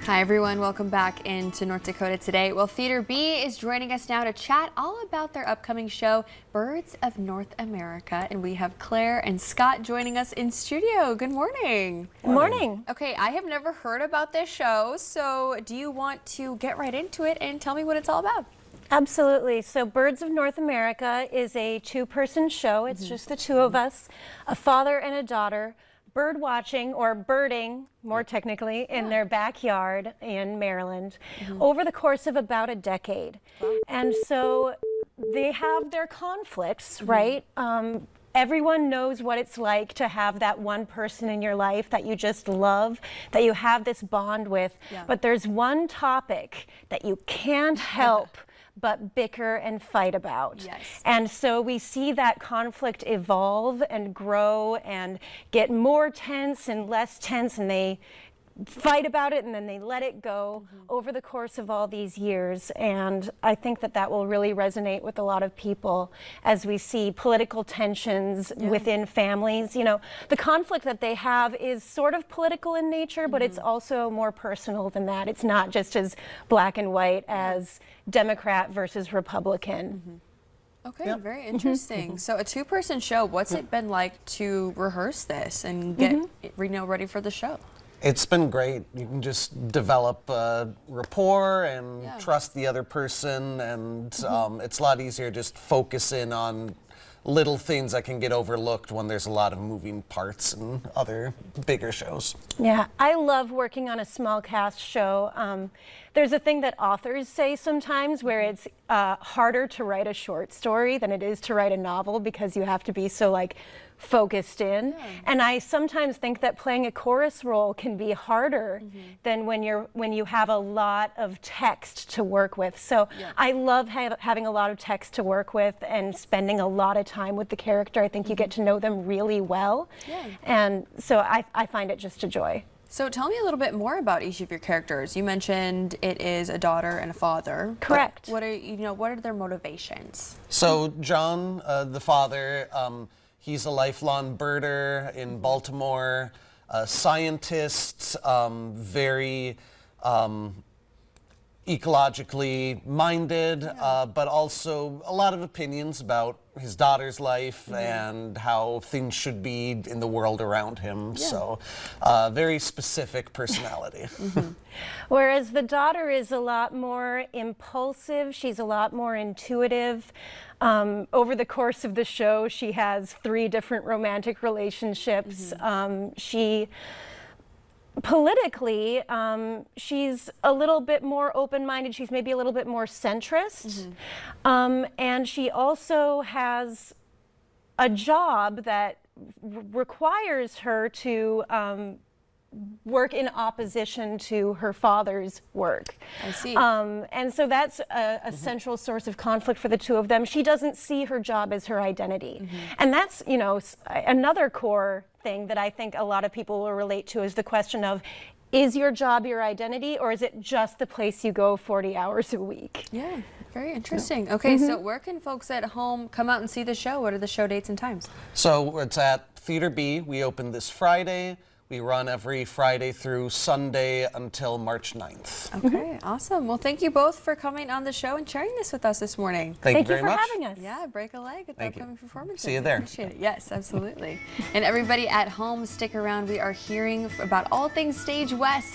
Hi everyone, welcome back into North Dakota today. Well, Theater B is joining us now to chat all about their upcoming show, Birds of North America. And we have Claire and Scott joining us in studio. Good morning. Good morning. Okay, I have never heard about this show, so do you want to get right into it and tell me what it's all about? Absolutely. So Birds of North America is a two-person show. It's just the two of us, a father and a daughter, bird watching or birding, more technically, in their backyard in Maryland over the course of about a decade. And so they have their conflicts, right? Everyone knows what it's like to have that one person in your life that you just love, that you have this bond with. But there's one topic that you can't help but bicker and fight about. And so we see that conflict evolve and grow and get more tense and less tense, and they fight about it and then they let it go over the course of all these years. And I think that that will really resonate with a lot of people as we see political tensions within families. You know, the conflict that they have is sort of political in nature, but it's also more personal than that. It's not just as black and white as Democrat versus Republican. Okay, very interesting. So a two-person show, what's it been like to rehearse this and get ready for the show? It's been great. You can just develop rapport and trust the other person, and it's a lot easier just focus in on little things that can get overlooked when there's a lot of moving parts and other bigger shows. Yeah, I love working on a small cast show. There's a thing that authors say sometimes where it's harder to write a short story than it is to write a novel because you have to be so like focused in. And I sometimes think that playing a chorus role can be harder than when you have a lot of text to work with. So I love having a lot of text to work with and spending a lot of time with the character. I think you get to know them really well. And so I find it just a joy. So tell me a little bit more about each of your characters. You mentioned it is a daughter and a father. Correct. What are their motivations? So John, the father, he's a lifelong birder in Baltimore, a scientist, very ecologically minded, but also a lot of opinions about his daughter's life and how things should be in the world around him. So very specific personality. Whereas the daughter is a lot more impulsive, she's a lot more intuitive. Over the course of the show, she has 3 different romantic relationships. Politically, she's a little bit more open-minded. She's maybe a little bit more centrist. And she also has a job that requires her to work in opposition to her father's work. I see. And so that's a central source of conflict for the two of them. She doesn't see her job as her identity. And that's, you know, another core thing that I think a lot of people will relate to is the question of, is your job your identity, or is it just the place you go 40 hours a week? Yeah, very interesting. Okay, so where can folks at home come out and see the show? What are the show dates and times? So it's at Theater B. We open this Friday. We run every Friday through Sunday until March 9th. Okay, awesome. Well, thank you both for coming on the show and sharing this with us this morning. Thank you very for much. having us. Yeah, break a leg at the upcoming performance. See you there. Appreciate it. Yes, absolutely. And everybody at home, stick around. We are hearing about all things Stage West.